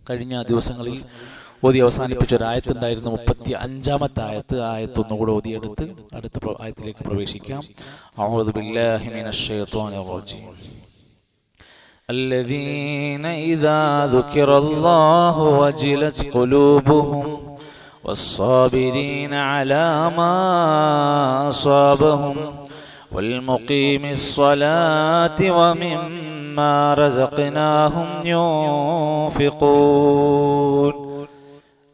കഴിഞ്ഞ ദിവസങ്ങളിൽ ഓതി അവസാനിപ്പിച്ച ഒരു ആയത്തുണ്ടായിരുന്നു, 35-ാമത്തെ ആയത്ത് ഒന്നുകൂടെ ഓതിയെടുത്ത് അടുത്ത ആയത്തിലേക്ക് പ്രവേശിക്കാം. അഊദു ബില്ലാഹി മിനശ് ശൈത്വാനിർ റജീം. الذين إذا ذكر الله وجلت قلوبهم والصابرين على ما أصابهم والمقيم الصلاة ومما رزقناهم ينفقون.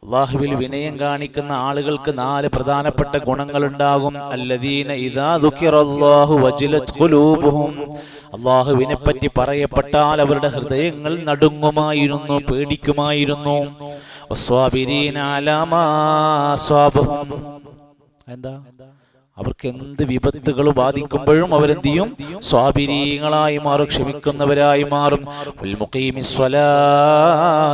അല്ലാഹുവിൽ വിനയം കാണിക്കുന്ന ആളുകൾക്ക് 4 പ്രധാനപ്പെട്ട ഗുണങ്ങളുണ്ടാകും. അല്ലദീന ഇദാ ദുകിറല്ലാഹു വജിലത് ഖുലൂബുഹും, അല്ലാഹുവിനെ പറ്റി പറയപ്പെട്ടാൽ അവരുടെ ഹൃദയങ്ങൾ നടുങ്ങുമായിരുന്നു, പേടിക്കുമായിരുന്നു. വസ്വാബിരീന അലാ മാ അസ്വാബഹും, എന്താ അവർക്ക് എന്ത് വിപത്തുകൾ ബാധിക്കുമ്പോഴും അവരെന്ത് ചെയ്യും? സ്വാബിരീങ്ങളായി മാറും, ക്ഷമിക്കുന്നവരായി മാറും. മുഖീമിസ്വലാ,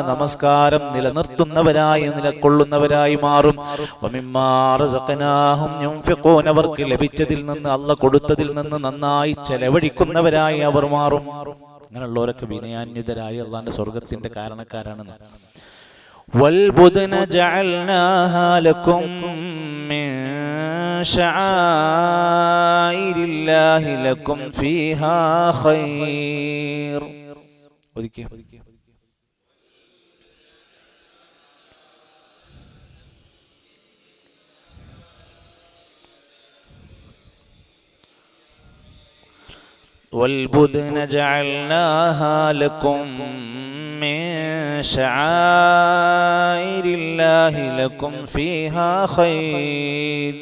നമസ്കാരം നിലനിർത്തുന്നവരായി നിലകൊള്ളുന്നവരായി മാറും. വമിമ്മാ റസഖനാഹും യുൻഫിഖൂൻ, അവർക്ക് ലഭിച്ചതിൽ നിന്ന്, അല്ലാഹ് കൊടുത്തതിൽ നിന്ന് നന്നായി ചെലവഴിക്കുന്നവരായി അവർ മാറും. അങ്ങനെയുള്ളവരൊക്കെ വിനയാന്വിതരായി അല്ലാഹുവിന്റെ സ്വർഗത്തിന്റെ കാരണക്കാരാണെന്ന്. വൽബുദ്ന ജഅൽനാഹാ ലക്കും മിൻ ശആഇരില്ലാഹി ലക്കും ഫീഹാ ഖൈർ. ഒരിക്കൽ والبدن جعلناها لكم من شعائر الله لكم فيها خير.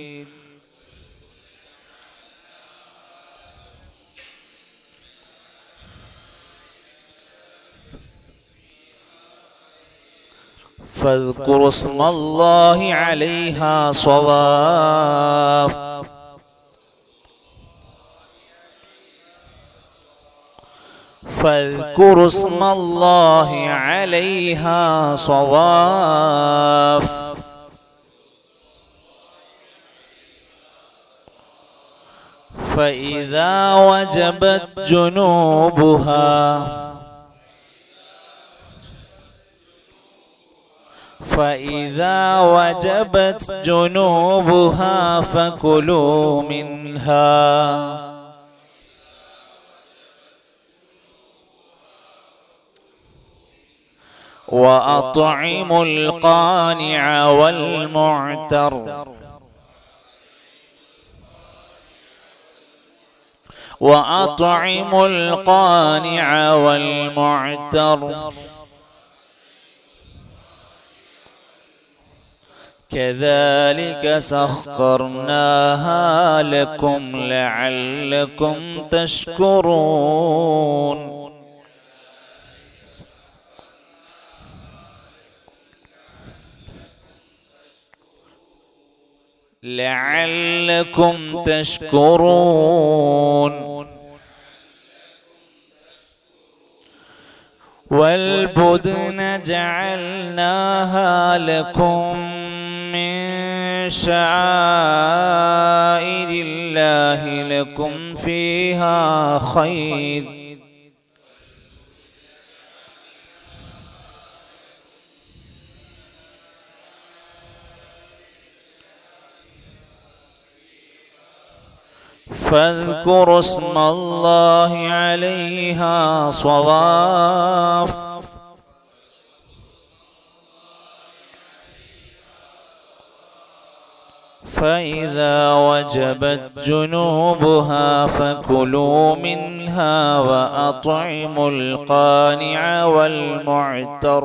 فاذكروا اسم الله عليها صواف. فاذكروا اسم الله عليها صواف فإذا وجبت جنوبها فكلوا منها وأطعموا القانع والمعتر كذلك سخرناها لكم لعلكم تشكرون. لعلكم تشكرون. والبدن جعلناها لكم من شعائر الله لكم فيها خير. فاذكروا اسم الله عليها صواف فإذا وجبت جنوبها فكلوا منها وأطعموا القانع والمعتر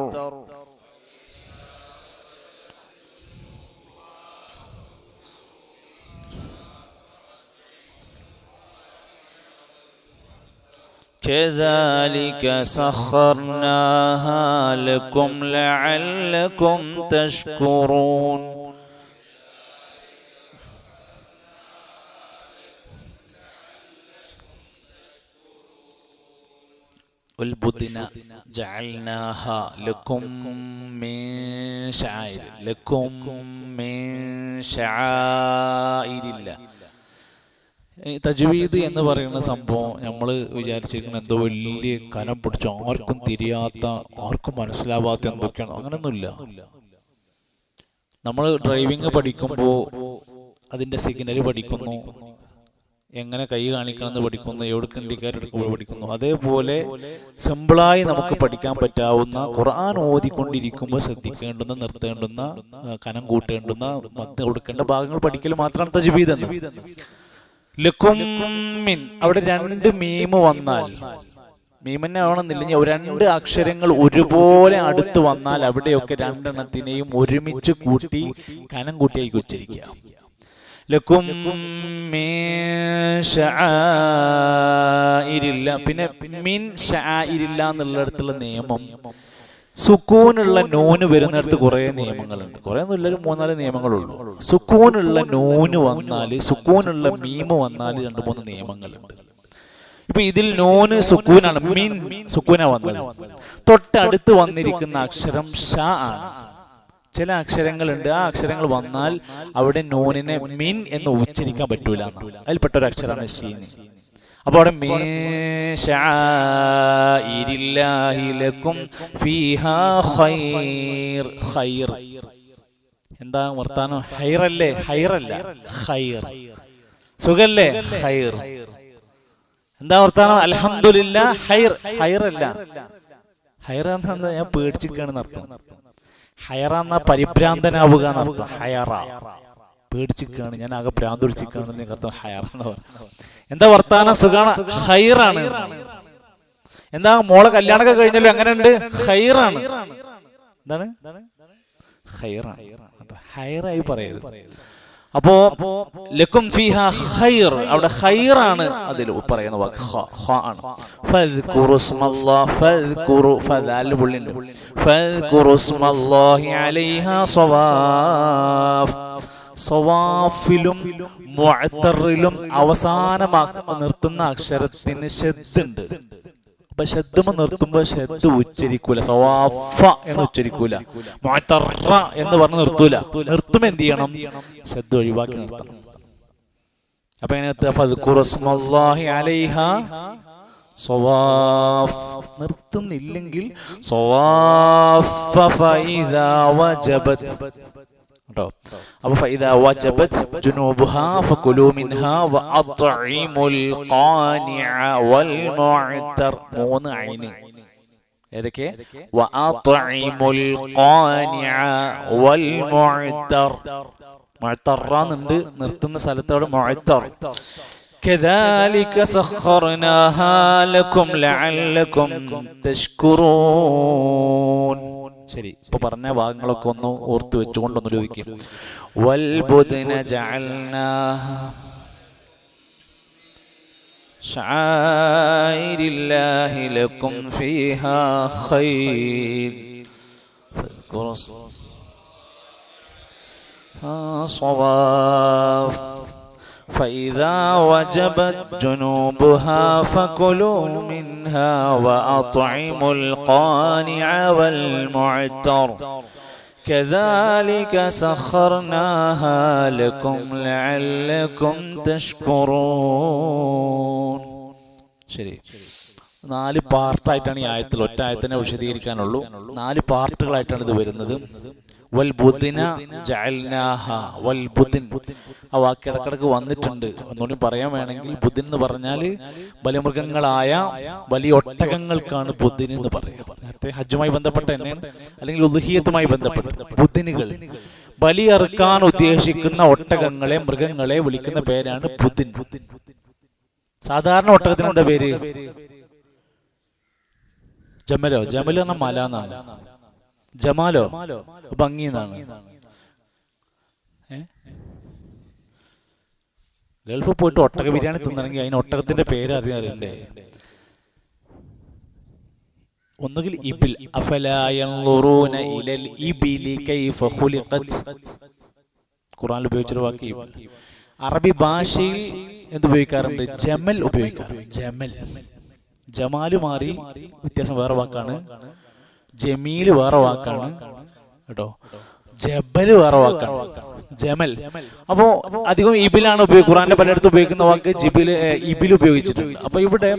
كذلك سخرناها لكم لعلكم تشكرون. والبدن جعلناها لكم من شعائر لكم من شعائر الله. തജ്വീദ് എന്ന് പറയുന്ന സംഭവം നമ്മൾ വിചാരിച്ചിരിക്കുന്ന എന്തോ വലിയ കനം പിടിച്ച ആർക്കും തിരിയാത്ത ആർക്കും മനസ്സിലാവാത്ത എന്തൊക്കെയാണ്, അങ്ങനൊന്നുമില്ല. നമ്മൾ ഡ്രൈവിംഗ് പഠിക്കുമ്പോൾ അതിൻ്റെ സിഗ്നൽ പഠിക്കുന്നു, എങ്ങനെ കൈ കാണിക്കണമെന്ന് പഠിക്കുന്നു, എവിടെ ഇൻഡിക്കേറ്റർ എടുക്കുമ്പോൾ പഠിക്കുന്നു. അതേപോലെ സിമ്പിളായി നമുക്ക് പഠിക്കാൻ പറ്റാവുന്ന ഖുർആൻ ഓതിക്കൊണ്ടിരിക്കുമ്പോൾ ശ്രദ്ധിക്കേണ്ടുന്ന, നിർത്തേണ്ടുന്ന, കനം കൂട്ടേണ്ടുന്ന, മത്ത് കൊടുക്കേണ്ട ഭാഗങ്ങൾ പഠിക്കൽ മാത്രമാണ് തജ്വീദ് എന്ന്. ലക്കും മിൻ, അവിടെ രണ്ട് മീമ് വന്നാൽ, മീമന്നെ ആവണമെന്നില്ല, രണ്ട് അക്ഷരങ്ങൾ ഒരുപോലെ അടുത്ത് വന്നാൽ അവിടെയൊക്കെ രണ്ടെണ്ണത്തിനെയും ഒരുമിച്ച് കൂട്ടി കനം കൂട്ടിയായിരിക്കും ഉച്ചരിക്കുക. ലക്കും മിൻ ശആഇരില്ല. പിന്നെ മിൻ ശആഇരില്ല എന്നുള്ളിടത്തുള്ള നിയമം, സുക്കൂനുള്ള നൂന് വരുന്നിടത്ത് കുറേ നിയമങ്ങളുണ്ട്. കുറേ ഒന്നുമില്ല, 3-4 നിയമങ്ങളുള്ളൂ. സുക്കൂനുള്ള നൂന് വന്നാൽ, സുക്കൂനുള്ള മീമ് വന്നാൽ 2-3 നിയമങ്ങളുണ്ട്. ഇപ്പൊ ഇതിൽ നൂന് സുക്കൂനാണ്, മിൻ സുക്കൂന വന്നത്. തൊട്ടടുത്ത് വന്നിരിക്കുന്ന അക്ഷരം ഷ ആണ്. ചില അക്ഷരങ്ങളുണ്ട്, ആ അക്ഷരങ്ങൾ വന്നാൽ അവിടെ നൂനിനെ മിൻ എന്ന് ഉച്ചരിക്കാൻ പറ്റൂല. അതിൽപ്പെട്ട ഒരു അക്ഷരമാണ് ഷീൻ. അപ്പൊ അവിടെ എന്താ വർത്താനം? ഹൈറല്ലേ? ഹൈറല്ല, ഹൈർ. സുഖല്ലേ? ഹൈർ. എന്താ വർത്താനം? അൽഹംദുലില്ലാഹ്. ഹൈർ, ഹൈറല്ല. ഹൈർ എന്താ? ഞാൻ പേടിച്ചിരിക്കുകയാണെന്ന് അർത്ഥം. ഹൈറ എന്നാ പരിഭ്രാന്തനാവുക എന്നർത്ഥം. ഹൈറ പേടിച്ചിരിക്കുകയാണ്, ഞാൻ ആകെ ഭ്രാന്ത് പിടിച്ചിരിക്കുകയാണെന്ന് അർത്ഥം ഹൈറ എന്ന് പറഞ്ഞു. എന്താ വർത്താനം? സുഖാണ്, ഹൈറാണ്. എന്താ മോളെ കല്യാണമൊക്കെ കഴിഞ്ഞല്ലോ, എങ്ങനെയുണ്ട്? ഹൈറാണ്. എന്താണ്? ഹൈറാണ്. ഹൈറായി പറയരുത്. അപ്പോ ലക്കും ഫീഹാ ഖൈർ, അവിടെ ഖൈറാണ് അതിൽ പറയുന്ന വാക്ക്, ഖ ആണ്. ഫദ്കുറു സ്മല്ലാഹ്, ഫദ്കുറു ഫദാൽ പുള്ളിണ്ട്. ഫദ്കുറു സ്മല്ലാഹി അലൈഹാ സവാഫ്. സവാഫിലും മുഅ്തറിലും അവസാനമാക്കി നിർത്തുന്ന അക്ഷരത്തിന് ഷദ്ദുണ്ട്. അപ്പൊ ഷദ്ദുമ നിർത്തുമ്പോ ഷദ്ദ് ഉച്ചരിക്കൂല, സവാഫ എന്ന് ഉച്ചരിക്കൂല. മുഅ്തറ എന്ന് പറഞ്ഞ് നിർത്തൂല. നിർത്തും എന്ത് ചെയ്യണം? ഷദ്ദ് ഒഴിവാക്കി നിർത്തണം. അപ്പൊ അതിനകത്ത് ഫദ്കുറു സ്മല്ലാഹി അലൈഹാ സവാഫ്. നിർത്തുന്നില്ലെങ്കിൽ സവാഫ ഫഇദാ വജബത് കേട്ടോ. അപ്പൊ ഫഇദാ വജബത് ജുനൂബുഹാ ഫകുലൂ മിൻഹാ വഅത്ഇമുൽ ഖാനിഅ വൽ മുഅ്തർ. 3 ഐന് ഏതൊക്കെ? വഅത്ഇമുൽ ഖാനിഅ വൽ മുഅ്തർ. മുഅ്തറാന്നുണ്ട്, നിർത്തുന്ന സ്ഥലത്തോട് മുഅ്തർ. كذلك سخرناها لكم لعلكم تشكرون. ശരി, ഇപ്പൊ പറഞ്ഞ ഭാഗങ്ങളൊക്കെ ഒന്ന് ഓർത്ത് വെച്ചുകൊണ്ടൊന്ന് ചോദിക്കും. വൽബുദ്ന ജഅൽനാഹാ ശആഇരില്ലാഹി ലക്കും ഫീഹാ ഖൈർ ഫദ്കുറു സ്വവാഫ് فإذا وجبت جنوبها فكلوا منها وأطعموا القانع والمعتر كذلك سخرناها لكم لعلكم تشكرون. ശരി, 4 പാർട്ടായിട്ടാണ് ഈ ആയത്തിൽ, ഒറ്റ ആയത്തിനെ വിശദീകരിക്കാനുള്ളൂ. 4 പാർട്ടുകളായിട്ടാണ് ഇത് വരുന്നത്. വൽബുദ്ന ജഅൽനാഹ, വൽബുദ്ൻ ആ വാക്ക് ഇടക്കിടക്ക് വന്നിട്ടുണ്ട്. ഒന്നുകൂടി പറയാൻ വേണമെങ്കിൽ, ബുദ്ൻ എന്ന് പറഞ്ഞാൽ ബലിമൃഗങ്ങളായ വലിയ ഒട്ടകങ്ങൾക്കാണ് ബുദ്ൻ എന്ന് പറയുക. നേരത്തെ ഹജ്ജുമായി ബന്ധപ്പെട്ട തന്നെയാണ്, അല്ലെങ്കിൽ ഉദ്ഹിയത്തുമായി ബന്ധപ്പെട്ട് ബുദ്നുകൾ. ബലി അറുക്കാൻ ഉദ്ദേശിക്കുന്ന ഒട്ടകങ്ങളെ, മൃഗങ്ങളെ വിളിക്കുന്ന പേരാണ് ബുദ്ൻ. സാധാരണ ഒട്ടകത്തിന് എന്താ പേര്? ജമലോ? ജമൽ എന്ന മല എന്നാണ്. ജമാലോ ഭംഗി എന്നാണ്. ഗൾഫിൽ പോയിട്ട് ഒട്ടക ബിരിയാണി തിന്നണമെങ്കിൽ അതിന് ഒട്ടകത്തിന്റെ പേര് അറിയാറുണ്ടേ. ഒന്നുകിൽ ഇബിൽ, അഫലാ യൻളുറൂന ഇലൽ ഇബിലി കൈഫ ഖുലിഖത്. ഖുർആനിൽ ഉപയോഗിച്ചൊരു വാക്ക്. അറബി ഭാഷയിൽ എന്തുപയോഗിക്കാറുണ്ട്? ജമൽ ഉപയോഗിക്കാറുണ്ട്. ജമൽ, ജമാല് മാറി വ്യത്യാസം വേറെ വാക്കാണ്. ജമീല് വേറെ വാക്കാണ് കേട്ടോ. ജബല് വേറെ വാക്കാണ്, ജമൽ. അപ്പോ അധികം ഇബിലാണ് ഖുറാന്റെ പലയിടത്തും ഉപയോഗിക്കുന്ന വാക്ക് ഇബിൽ ഉപയോഗിച്ചിട്ടുണ്ട്. അപ്പൊ ഇവിടെ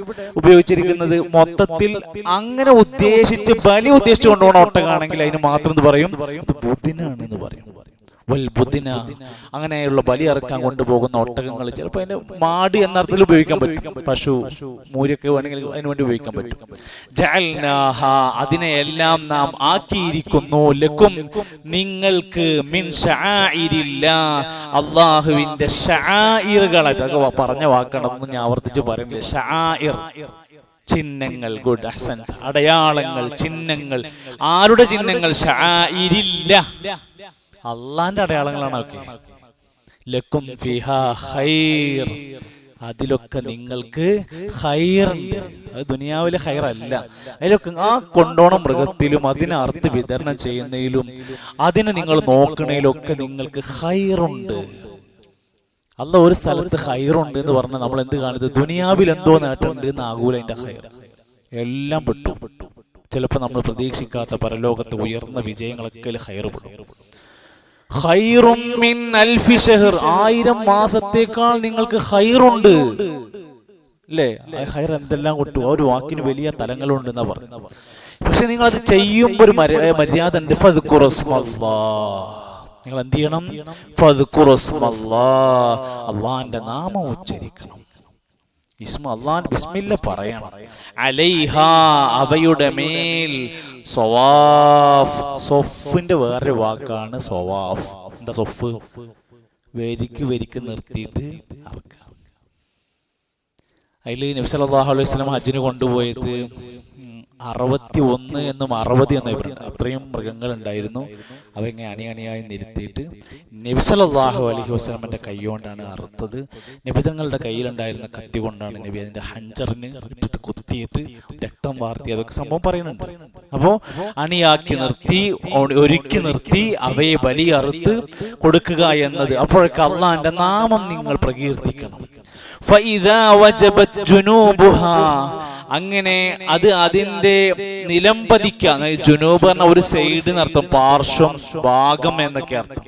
ഉപയോഗിച്ചിരിക്കുന്നത് മൊത്തത്തിൽ അങ്ങനെ ഉദ്ദേശിച്ച് ബലി ഉദ്ദേശിച്ചു കൊണ്ടുപോകണ ഒട്ടകാണെങ്കിൽ അതിന് മാത്രം എന്ന് പറയും, ബുദ്ധിനാണ് എന്ന് പറയും. ബുദ്ധിന, അങ്ങനെയുള്ള ബലി ഇറക്കാൻ കൊണ്ടുപോകുന്ന ഒട്ടകങ്ങൾ ചിലപ്പോൾ അതിന് മാട് എന്ന അർത്ഥത്തിൽ ഉപയോഗിക്കാൻ പറ്റും. പശു, മൂരിയൊക്കെ വേണമെങ്കിൽ അതിനു വേണ്ടി ഉപയോഗിക്കാൻ പറ്റും. ജഅൽനാഹ, അതിനെയെല്ലാം നാം ആക്കിയിരിക്കുന്നു, ലക്കും നിങ്ങൾക്ക്, മിൻ ശആഇരില്ലാഹ്, അല്ലാഹുവിന്റെ ശആഇറുകളായിട്ട്. അതൊക്കെ പറഞ്ഞ വാക്കാണെന്ന് ഞാൻ ആവർത്തിച്ച് പറയുന്നില്ല. ശആഇർ, ചിഹ്നങ്ങൾ. ഗുഡ്, അഹ്സൻ. അടയാളങ്ങൾ, ചിഹ്നങ്ങൾ. ആരുടെ ചിഹ്നങ്ങൾ? ശആഇരില്ലാഹ്, അള്ളാന്റെ അടയാളങ്ങളാണ്. ഒക്കെ ലക്കും ഫിഹാ ഖൈർ, അതിലൊക്കെ നിങ്ങൾക്ക് ഖൈറുണ്ട്. അത് ദുനിയാവിലെ ഖൈറല്ല, അതിലൊക്കെ ആ കൊണ്ടോണ മൃഗത്തിലും അതിനെ അറുത്ത് വിതരണം ചെയ്യുന്നതിലും അതിനെ നിങ്ങൾ നോക്കണേലൊക്കെ നിങ്ങൾക്ക് ഖൈറുണ്ട്. അല്ല ഒരു സ്ഥലത്ത് ഖൈറുണ്ട് എന്ന് പറഞ്ഞാൽ നമ്മൾ എന്ത് കാണുന്നത്? ദുനിയാവിൽ എന്തോ നേട്ടമുണ്ട് എന്നാകൂല അതിന്റെ ഖൈർ. എല്ലാം പെട്ടു. ചിലപ്പോൾ നമ്മൾ പ്രതീക്ഷിക്കാത്ത പരലോകത്ത് ഉയർന്ന വിജയങ്ങളൊക്കെ ഖൈറുപെടും. ഖൈറും മിൻ അൽഫി ഷഹർ, 1000 മാസത്തേക്കാൾ നിങ്ങൾക്ക് ഖൈറുണ്ട്. അല്ലേ? ഖൈർ എന്തെല്ലാം കൊണ്ടു, ആ ഒരു വാക്കിന് വലിയ തലങ്ങളുണ്ട് എന്നാ പറയുന്നത്. പക്ഷെ നിങ്ങൾ അത് ചെയ്യുമ്പോൾ ഒരു മര്യാദ ഉണ്ട്. നിങ്ങൾ എന്ത് ചെയ്യണം? അള്ളാന്റെ നാമം ഉച്ചരിക്കണം. അള്ളാൻ ബിസ്മില്ല പറയണം. അലൈഹ, അവയുടെ മേൽ, സവാഫ്, സൊഫിന്റെ വേറൊരു വാക്കാണ് സവാഫ്. എന്താ സൊഫ്? വരിക്ക് നിർത്തിയിട്ട് അറക്കുക. അതിൽ നബി സല്ലല്ലാഹു അലൈഹി വസല്ലം ഹജ്ജിന് കൊണ്ടുപോയത് 61 എന്നും 60 എന്നും പറയുന്നത്. അത്രയും മൃഗങ്ങൾ ഉണ്ടായിരുന്നു. അവ ഇങ്ങനെ അണിയായി നിരത്തിയിട്ട് നബി സല്ലല്ലാഹു അലൈഹി വസല്ലമയുടെ കൈ കൊണ്ടാണ് അറുത്തത്. നബിതങ്ങളുടെ കയ്യിലുണ്ടായിരുന്ന കത്തി കൊണ്ടാണ് നബി അതിന്റെ ഹഞ്ചറിന് ഇട്ടിട്ട് കുത്തിയിട്ട് രക്തം വാർത്തി. അതൊക്കെ സംഭവം പറയുന്നുണ്ട്. അപ്പോ അണിയാക്കി നിർത്തി, ഒരുക്കി നിർത്തി അവയെ ബലി അറുത്ത് കൊടുക്കുക എന്നത്. അപ്പോഴൊക്കെ അള്ളാന്റെ നാമം നിങ്ങൾ പ്രകീർത്തിക്കണം. ഫഇദാ വജബത് ജുനൂബുഹാ, അങ്ങനെ അത് അതിന്റെ നിലംപതിക്കാൻ. ജുനൂബ് പറഞ്ഞ ഒരു സൈഡ് എന്നർത്ഥം, പാർശ്വം, ഭാഗം എന്നൊക്കെ അർത്ഥം.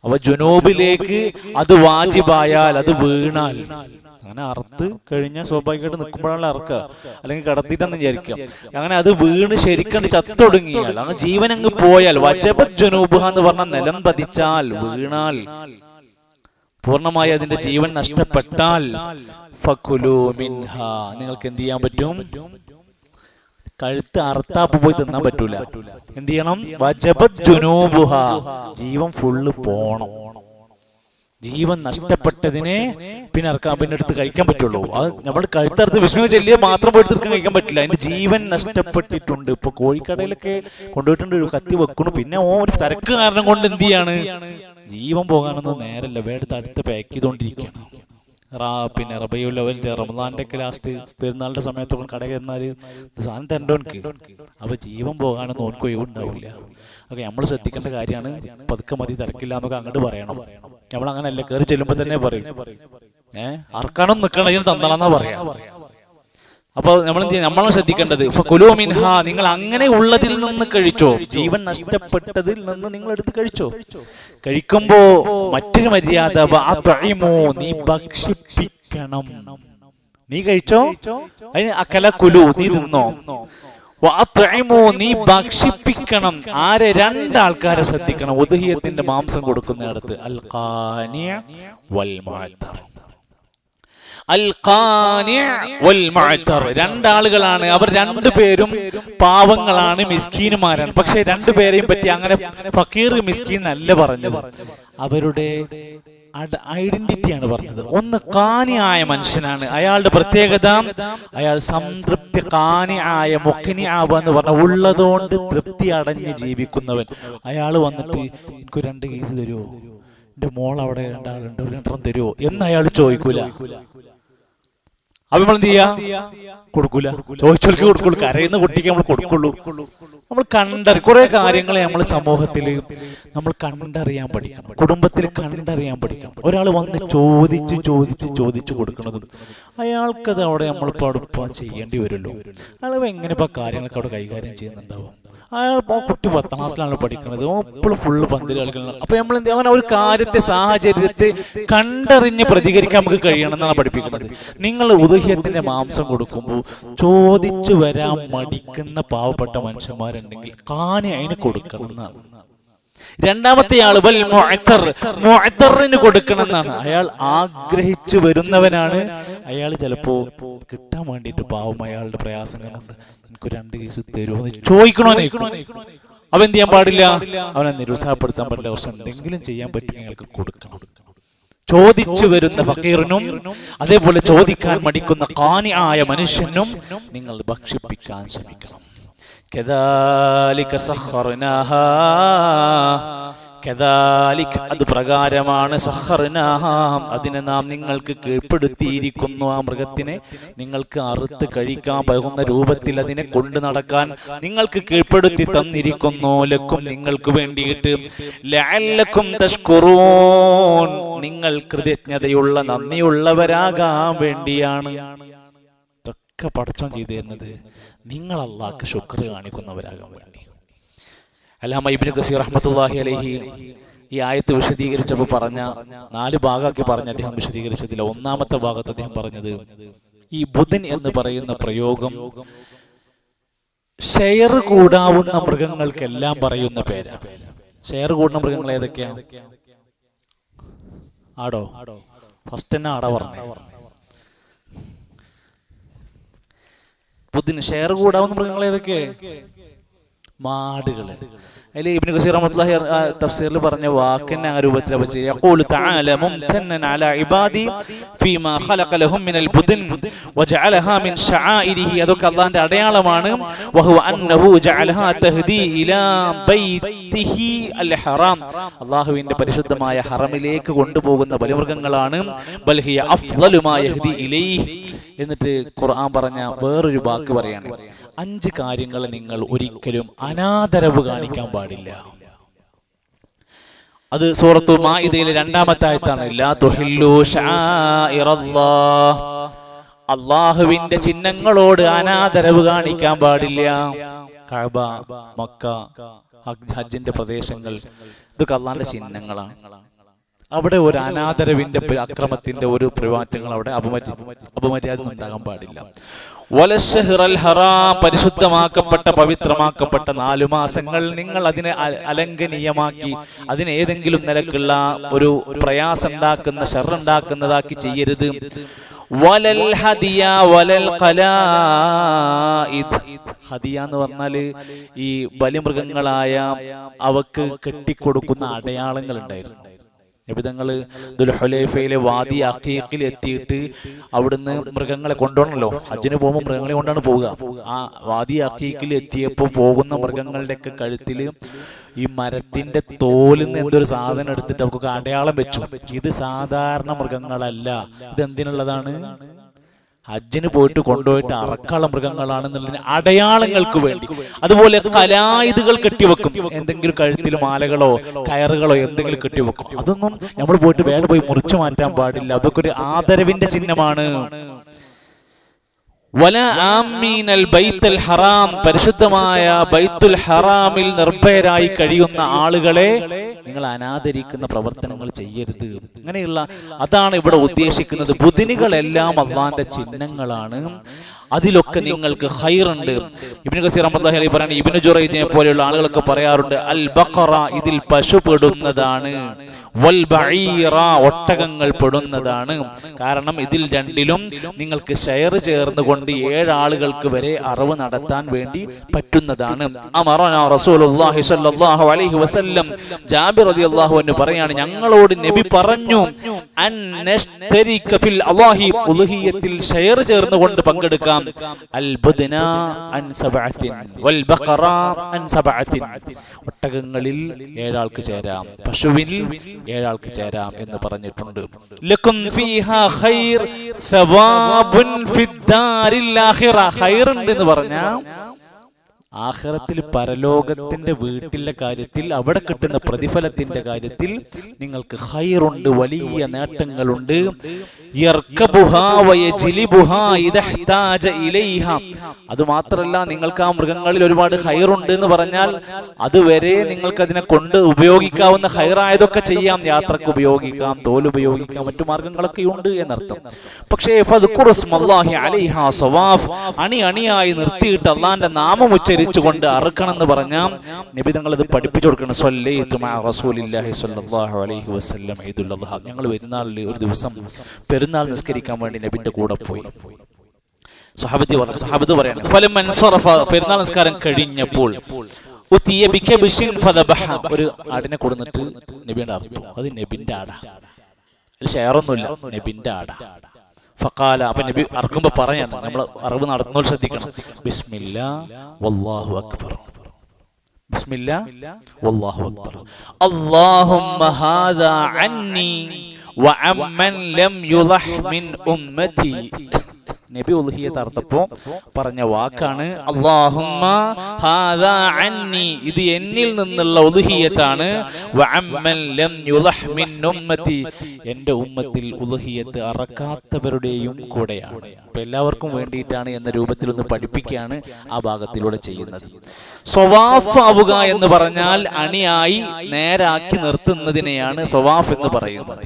അപ്പൊ ജുനൂബിലേക്ക് അത് വാജിബായാൽ, അത് വീണാൽ, അങ്ങനെ അറുത്ത് കഴിഞ്ഞാൽ സ്വാഭാവികമായിട്ട് നിൽക്കുമ്പോഴാണ് അറക്കുക, അല്ലെങ്കിൽ കടത്തിട്ടെന്ന് വിചാരിക്കാം. അങ്ങനെ അത് വീണ് ശരിക്കും ചത്തൊടുങ്ങിയാൽ, അങ്ങനെ ജീവൻ അങ്ങ് പോയാൽ, വജബത് ജുനൂബുഹ എന്ന് പറഞ്ഞാൽ നിലം പതിച്ചാൽ, വീണാൽ, പൂർണ്ണമായി അതിന്റെ ജീവൻ നഷ്ടപ്പെട്ടാൽ, ഫകുലു മിൻഹ, നിങ്ങൾക്ക് എന്ത് ചെയ്യാൻ പറ്റും? കഴുത്ത് അറുത്താപ്പ് പോയി തിന്നാൻ പറ്റൂല. എന്ത് ചെയ്യണം? വജബത് ജുനൂബുഹ, ജീവൻ ഫുള്ള് പോണം. ജീവൻ നഷ്ടപ്പെട്ടതിനെ പിന്നെ എടുത്ത് കഴിക്കാൻ പറ്റുള്ളൂ. അത് നമ്മൾ കഴുത്തറുത്ത് വിഷ്ണു ചെല്ലിയ മാത്രം പോയി എടുത്ത് കഴിക്കാൻ പറ്റില്ല. അതിന്റെ ജീവൻ നഷ്ടപ്പെട്ടിട്ടുണ്ട്. ഇപ്പൊ കോഴിക്കടയിലൊക്കെ കൊണ്ടുപോയിട്ടുണ്ട്, കത്തി വെക്കണു. പിന്നെ ഒരു തിരക്ക് കാരണം കൊണ്ട് എന്ത് ചെയ്യാണ്? ജീവൻ പോകാനൊന്നും നേരല്ല, വേടുത്ത് അടുത്ത് പാക്ക് ചെയ്തോണ്ടിരിക്കുകയാണ്. പിന്നെ റബീഉൽ അവ്വലിന്റെ, റമദാന്റെ ഒക്കെ ലാസ്റ്റ് പെരുന്നാളിന്റെ സമയത്തൊക്കെ കടയിൽ ചെന്നാല് സാധനം തരണ്ടോ എനിക്ക്. അപ്പൊ ജീവൻ പോകാനൊന്നും ഓർക്ക് ഒഴിവുണ്ടാവില്ല. അതൊക്കെ നമ്മൾ ശ്രദ്ധിക്കേണ്ട കാര്യമാണ്. പതുക്കെ മതി, തിരക്കില്ല എന്നൊക്കെ അങ്ങോട്ട് പറയണം. നമ്മൾ അങ്ങനെയല്ല, കയറി ചെല്ലുമ്പോ തന്നെ പറയും, അറക്കാനൊന്നും നിൽക്കണം, ഇതിന് തന്നളന്നാ പറയാ. അപ്പൊ നമ്മൾ എന്ത് ചെയ്യും? നമ്മളാണ് ശ്രദ്ധിക്കേണ്ടത്. ഫകുലൂ മിൻഹ, നിങ്ങൾ അങ്ങനെ ഉള്ളതിൽ നിന്ന് കഴിച്ചോ, ജീവൻ നഷ്ടപ്പെട്ടതിൽ നിന്ന് നിങ്ങൾ എടുത്ത് കഴിച്ചോ. കഴിക്കുമ്പോ മറ്റൊരു മര്യാദ, നീ ഭക്ഷിപ്പിക്കണം. നീ കഴിച്ചോ, അതിന് അകല കുലു, നീ തിന്നോ. നീ ഭക്ഷിപ്പിക്കണം. ആരെ? 2 ആൾക്കാരെ ശ്രദ്ധിക്കണം. ഉദ്ഹിയത്തിന്റെ മാംസം കൊടുക്കുന്നിടത്ത്, അൽ ഖാനി വൽ മുഅ്തർ. അൽ ഖാനി വൽ മുഅ്തർ, 2 ആളുകളാണ്. അവർ 2 പേരും പാവങ്ങളാണ്, മിസ്കീനുമാരാണ്. പക്ഷെ 2 പേരെയും പറ്റി അങ്ങനെ ഫക്കീർ മിസ്കീൻ അല്ല പറഞ്ഞത്, അവരുടെ ഐഡന്റിറ്റിയാണ് പറഞ്ഞത്. ഒന്ന് ഖാനിയായ മനുഷ്യനാണ്, അയാളുടെ പ്രത്യേകത, അയാൾ സംതൃപ്തി, ഖാനിയായ മുഖ്നിയാവ എന്ന് പറഞ്ഞ ഉള്ളതുകൊണ്ട് തൃപ്തി അടഞ്ഞ് ജീവിക്കുന്നവൻ. അയാൾ വന്നിട്ട് എനിക്ക് 2 കേസ് തരുമോ, എന്റെ മോൾ അവിടെ 2 ആളുണ്ട്, 2 തരുമോ എന്ന് അയാൾ ചോദിക്കൂല. അപ്പൊ നമ്മൾ എന്ത് ചെയ്യാ? കൊടുക്കൂല. ചോദിച്ചോൾക്ക് കൊടുക്കുള്ളൂ. കരയുന്ന കുട്ടിക്ക് നമ്മൾ കൊടുക്കുള്ളൂ. നമ്മൾ കുറെ കാര്യങ്ങളെ നമ്മൾ സമൂഹത്തിൽ നമ്മൾ കണ്ടറിയാൻ പഠിക്കണം. കുടുംബത്തിൽ കണ്ടറിയാൻ പഠിക്കണം. ഒരാൾ വന്ന് ചോദിച്ചു കൊടുക്കുന്നതും അയാൾക്കത് അവിടെ നമ്മളിപ്പോൾ അടുപ്പാ ചെയ്യേണ്ടി വരുമല്ലോ. അയാൾ എങ്ങനെ ഇപ്പൊ കാര്യങ്ങളൊക്കെ അവിടെ കൈകാര്യം ചെയ്യുന്നുണ്ടാവും? അയാൾ കുട്ടി 10ാം ക്ലാസ്സിലാണ് പഠിക്കുന്നത്, ഇപ്പോൾ ഫുള്ള് പന്തിൽ കളിക്കുന്നത്. അപ്പൊ നമ്മൾ എന്ത് അവൻ ഒരു കാര്യത്തെ സാഹചര്യത്തെ കണ്ടറിഞ്ഞ് പ്രതികരിക്കാൻ നമുക്ക് കഴിയണം എന്നാണ് പഠിപ്പിക്കുന്നത്. നിങ്ങൾ ഉദഹ്യത്തിന്റെ മാംസം കൊടുക്കുമ്പോൾ ചോദിച്ചു വരാൻ മടിക്കുന്ന പാവപ്പെട്ട മനുഷ്യന്മാരുണ്ടെങ്കിൽ കാനി അതിന് കൊടുക്കണം എന്നാണ്. രണ്ടാമത്തെ ആള് മുഅ്തറിന് കൊടുക്കണം എന്നാണ്. അയാൾ ആഗ്രഹിച്ചു വരുന്നവനാണ്. അയാൾ ചിലപ്പോ കിട്ടാൻ വേണ്ടിയിട്ട് പാവം അയാളുടെ പ്രയാസം കണ്ട് എനിക്ക് 2 കേസ് തരുമോ ചോദിക്കണോ. അവൻ എന്ത് ചെയ്യാൻ പാടില്ല? അവനെ നിരുത്സാഹപ്പെടുത്താൻ പാടില്ല. കുറച്ച് എന്തെങ്കിലും ചെയ്യാൻ പറ്റുമെങ്കിൽ അയാൾക്ക് കൊടുക്കണം. ചോദിച്ചു വരുന്ന ഫക്കീറിനും അതേപോലെ ചോദിക്കാൻ മടിക്കുന്ന ഖാനിആയ മനുഷ്യനും നിങ്ങൾ ഭക്ഷിപ്പിക്കാൻ ശ്രമിക്കണം. കദാലിക സഖർനാഹാ, കദാലിക അത് പ്രകാരമാണ്, സഖർനാഹാ അതിനെ നാം നിങ്ങൾക്ക് കീഴ്പ്പെടുത്തിയിരിക്കുന്നു. ആ മൃഗത്തിനെ നിങ്ങൾക്ക് അറുത്ത് കഴിക്കാൻ പറ്റുന്ന രൂപത്തിൽ അതിനെ കൊണ്ടു നടക്കാൻ നിങ്ങൾക്ക് കീഴ്പ്പെടുത്തി തന്നിരിക്കുന്നു. ലക്കും നിങ്ങൾക്ക് വേണ്ടിയിട്ട്, ലഅല്ലക്കും തഷ്കുറൂൻ നിങ്ങൾ കൃതജ്ഞതയുള്ള നന്ദിയുള്ളവരാകാൻ വേണ്ടിയാണ്. ഇതൊക്കെ പടച്ചോൻ ചെയ്തു തരുന്നത് നിങ്ങൾ അല്ലാഹുക്ക് ശുക്ർ കാണിക്കുന്നവരാകാൻ വേണ്ടി. അല്ലാമ ഇബ്നു കസീർ റഹ്മത്തുള്ളാഹി അലൈഹി ഈ ആയത്ത് വിശദീകരിച്ചപ്പോൾ പറഞ്ഞ 4 ഭാഗമാക്കി പറഞ്ഞ് അദ്ദേഹം വിശദീകരിച്ചതില്ല. 1ാമത്തെ ഭാഗത്ത് അദ്ദേഹം പറഞ്ഞത് ഈ ബുധൻ എന്ന് പറയുന്ന പ്രയോഗം ഷെയർ കൂടാവുന്ന മൃഗങ്ങൾക്കെല്ലാം പറയുന്ന പേരാണ്. ഷെയർ കൂടുന്ന മൃഗങ്ങൾ ഏതൊക്കെയാണ്? ആടോ? ഫസ്റ്റ് തന്നെ ആട പറഞ്ഞു. ബുദ്ധിന് ഷെയർ കൂടാവുന്ന മൃഗങ്ങൾ ഏതൊക്കെ? മാടുകള്. അതിൽ ഇബ്നു കസീർ റഹ്മത്തുള്ളാഹി തഫ്സീറിൽ പറഞ്ഞ വാക്കിനെ ആ രൂപത്തിൽ വെച്ച് യഖൂലു തആല മുംതന്നൻ അലാ ഇബാദി ഫീമാ ഖലഖ ലഹും മിനൽ ബുദൻ വജഅലഹാ മിൻ ശആഇരിഹി. അതൊക്കെ അല്ലാഹുവിന്റെ അടയാളമാണ്. വഹുവ അന്നഹു ജഅലഹാ തഹ്ദി ഇലാ ബൈതിഹി അൽ ഹറാം. അല്ലാഹുവിന്റെ പരിശുദ്ധമായ ഹറമിലേക്ക് കൊണ്ടുപോകുന്ന ബലിമൃഗങ്ങളാണ്. ബൽ ഹിയ അഫ്ളലു മാ യഹ്ദി ഇലൈഹി. എന്നിട്ട് ഖുർആൻ പറഞ്ഞ വേറൊരു വാക്ക് പറയാണ്, 5 കാര്യങ്ങൾ നിങ്ങൾ ഒരിക്കലും അനാദരവ് കാണിക്കാൻ പാടില്ല. അത് സൂറത്തു മാഇദയിലെ 2ാമത്തെ ആയത്താണ്. ലാ തുഹില്ലു ശആഇറല്ലാഹ്. അല്ലാഹുവിന്റെ ചിഹ്നങ്ങളോട് അനാദരവ് കാണിക്കാൻ പാടില്ല. കഅബ, മക്ക, ഹജ്ജിന്റെ പ്രദേശങ്ങൾ ഇതൊക്കെ അല്ലാഹുവിന്റെ ചിഹ്നങ്ങളാണ്. അവിടെ ഒരു അനാദരവിന്റെ അക്രമത്തിന്റെ ഒരു പ്രവാറ്റങ്ങൾ അവിടെ അപമര്യാദ ഉണ്ടാകാൻ പാടില്ല. വലശ്ശഹ്റൽ ഹറാം പരിശുദ്ധമാക്കപ്പെട്ട പവിത്രമാക്കപ്പെട്ട 4 മാസങ്ങൾ നിങ്ങൾ അതിനെ അലംഘനീയമാക്കി അതിന് ഏതെങ്കിലും നിലക്കുള്ള ഒരു പ്രയാസം ഉണ്ടാക്കുന്ന ശർറുണ്ടാക്കുന്നതാക്കി ചെയ്യരുത്. വലൽ ഹദിയ വലൽ ഖലാഇദ്. ഹദിയ എന്ന് പറഞ്ഞാല് ഈ ബലിമൃഗങ്ങളായ അവക്ക് കെട്ടിക്കൊടുക്കുന്ന അടയാളങ്ങൾ ഉണ്ടായിരുന്നു. നബിതങ്ങള് ദുൽഹുലൈഫയിലെ വാദി അഖീഖിൽ എത്തിയിട്ട് അവിടുന്ന് മൃഗങ്ങളെ കൊണ്ടുപോകണല്ലോ. ഹജ്ജിന് പോകുമ്പോൾ മൃഗങ്ങളെ കൊണ്ടാണ് പോവുക. ആ വാദി അഖീഖിൽ എത്തിയപ്പോൾ പോകുന്ന മൃഗങ്ങളുടെ ഒക്കെ കഴുത്തിൽ ഈ മരത്തിന്റെ തോലിൽ നിന്ന് എന്തൊരു സാധനം എടുത്തിട്ട് അവർക്ക് അടയാളം വെച്ചു. ഇത് സാധാരണ മൃഗങ്ങളല്ല, ഇതെന്തിനുള്ളതാണ്? ഹജ്ജിന് പോയിട്ട് കൊണ്ടുപോയിട്ട് അറക്കാള മൃഗങ്ങളാണെന്നുള്ളതിന് അടയാളങ്ങൾക്ക് വേണ്ടി. അതുപോലെ കലായുധകൾ കെട്ടിവെക്കും. എന്തെങ്കിലും കഴുത്തിൽ മാലകളോ കയറുകളോ എന്തെങ്കിലും കെട്ടിവെക്കും. അതൊന്നും നമ്മൾ പോയിട്ട് വേറെ പോയി മുറിച്ചു മാറ്റാൻ പാടില്ല. അതൊക്കെ ഒരു ആദരവിന്റെ ചിഹ്നമാണ്. പരിശുദ്ധമായ ബൈത്തുൽ ഹറാമിൽ നിർഭയരായി കഴിയുന്ന ആളുകളെ നിങ്ങൾ അനാദരിക്കുന്ന പ്രവർത്തനങ്ങൾ ചെയ്യരുത്. അങ്ങനെയുള്ള അതാണ് ഇവിടെ ഉദ്ദേശിക്കുന്നത്. ബുദ്ധിനികളെല്ലാം അള്ളാന്റെ ചിഹ്നങ്ങളാണ്. അതിലൊക്കെ നിങ്ങൾക്ക് ഖൈറുണ്ട്. ഇബ്നു കസീർ റഹ്മത്തുള്ളാഹി അലൈഹി പറയുന്നു, ഇബ്നു ജുറൈജിനെ പോലെയുള്ള ആളുകളൊക്കെ പറയാറുണ്ട്, അൽ ബഖറ ഇതിൽ പശു പെടുന്നതാണ്, വൽ ബഈറ ഒട്ടകങ്ങൾ പെടുന്നതാണ്. കാരണം ഇതിൽ രണ്ടിലും നിങ്ങൾക്ക് ഷെയർ ചേർന്നുകൊണ്ട് 7 ആളുകൾക്ക് വരെ അറവ് നടത്താൻ വേണ്ടി പറ്റുന്നതാണ്. അമറനാ റസൂലുള്ളാഹി സ്വല്ലല്ലാഹു അലൈഹി വസല്ലം. ജാബിർ റളിയല്ലാഹു അൻഹു പറയാണ്, ഞങ്ങളോട് നബി പറഞ്ഞു, അൻ നശ്തരിക ഫിൽ അല്ലാഹി, ഉളുഹിയ്യത്തിൽ ഷെയർ ചേർന്നുകൊണ്ട് പങ്കെടുക്കാം. അൽ ബുദ്ന അൻ സബഅത്തിൻ വൽ ബഖറ അൻ സബഅത്തിൻ, ഒട്ടകങ്ങളിൽ 7 ആൾക്ക് ചേരാം, പശുവിൽ 7 ആൾക്ക് ചേരാം എന്ന് പറഞ്ഞിട്ടുണ്ട്. ലക്കും ഫീഹാ ഖൈർ സവാബുൻ ഫിദ്ദാരിൽ ആഖിറ, ഖൈർ ഉണ്ട് എന്ന് പറഞ്ഞാൽ ആഖിറത്തിൽ പരലോകത്തിന്റെ വീട്ടിലെ കാര്യത്തിൽ അവിടെ കിട്ടുന്ന പ്രതിഫലത്തിന്റെ കാര്യത്തിൽ നിങ്ങൾക്ക് ഖൈറുണ്ട്, വലിയ നേട്ടങ്ങളുണ്ട്. യർകബുഹാ വയജ്ലിബുഹാ ഇദഹ്താജ ഇലൈഹാ, അത് മാത്രമല്ല നിങ്ങൾക്ക് ആ മൃഗങ്ങളിൽ ഒരുപാട് ഖൈറുണ്ട് എന്ന് പറഞ്ഞാൽ അതുവരെ നിങ്ങൾക്ക് അതിനെ കൊണ്ട് ഉപയോഗിക്കാവുന്ന ഖൈറായതൊക്കെ ചെയ്യാം, യാത്രക്ക് ഉപയോഗിക്കാം, തോൽ ഉപയോഗിക്കാം, മറ്റു മാർഗങ്ങളൊക്കെ ഉണ്ട് എന്നർത്ഥം. പക്ഷേ ഫദ്കുറുസ്മല്ലാഹി അലൈഹാ സവാഫ്, അണിയായി നിർത്തിയിട്ട് അള്ളാന്റെ നാമം കൊണ്ട് അറുക്കണം എന്ന് പറഞ്ഞാൽ നബി തങ്ങൾ അത് പഠിപ്പിച്ചു കൊടുക്കണം. സ്വല്ലൈതു മഅ റസൂലില്ലാഹി സ്വല്ലല്ലാഹു അലൈഹി വസല്ലം ഈദുൽ അദ്ഹ, ഞങ്ങൾ പെരുന്നാളിൽ ഒരു ദിവസം പെരുന്നാൾ നിസ്കരിക്കാൻ വേണ്ടി നബിന്റെ കൂടെ പോയി. സഹാബത്ത് പറയാണ്, ഫലമ്മൻ സറഫ, പെരുന്നാൾ നിസ്കാരം കഴിഞ്ഞപ്പോൾ ഉതിയ ബികബിഷിൻ ഫദബഹ, ഒരു ആടിനെ കൊടുന്നിട്ട് നബിയുടെ അറുത്തു. അത് നബിന്റെ ആടാ, ഷെയറൊന്നുമില്ല, നബിന്റെ ആടാ. ഫഖാല, അപ്പൊ നബി അറക്കുമ്പോ പറയാണ്, നമ്മൾ അറിവ് നടത്തുന്നോൾ ശ്രദ്ധിക്കണം, ബിസ്മില്ലാ വല്ലാഹു അക്ബർ, ബിസ്മില്ലാ വല്ലാഹു അക്ബർ, അല്ലാഹുമ്മ ഹാദാ അന്നി വഅമ്മൻ ലം യുളഹ് മിൻ ഉമ്മതി. നബി ഉൽഹിയ്യത്ത് അർത്ഥപ്പോ പറഞ്ഞ വാക്കാണ് അല്ലാഹുമ്മ ഹാദാ അന്നി, ഇത് എന്നിൽ നിന്നുള്ള ഉൽഹിയ്യത്താണ്, വഅമ്മൻ ലം യുളഹ് മിൻ ഉമ്മതി, എന്റെ ഉമ്മത്തിൽ ഉൽഹിയ്യത്ത് അറക്കാത്തവരുടെയും കൂടെയാണ്. അപ്പൊ എല്ലാവർക്കും വേണ്ടിയിട്ടാണ് എന്ന രൂപത്തിൽ ഒന്ന് പഠിപ്പിക്കുകയാണ് ആ ഭാഗത്തിലൂടെ ചെയ്യുന്നത്. സ്വവാഫ് ആവുക എന്ന് പറഞ്ഞാൽ അണിയായി നേരാക്കി നിർത്തുന്നതിനെയാണ് സ്വവാഫ് എന്ന് പറയുന്നത്.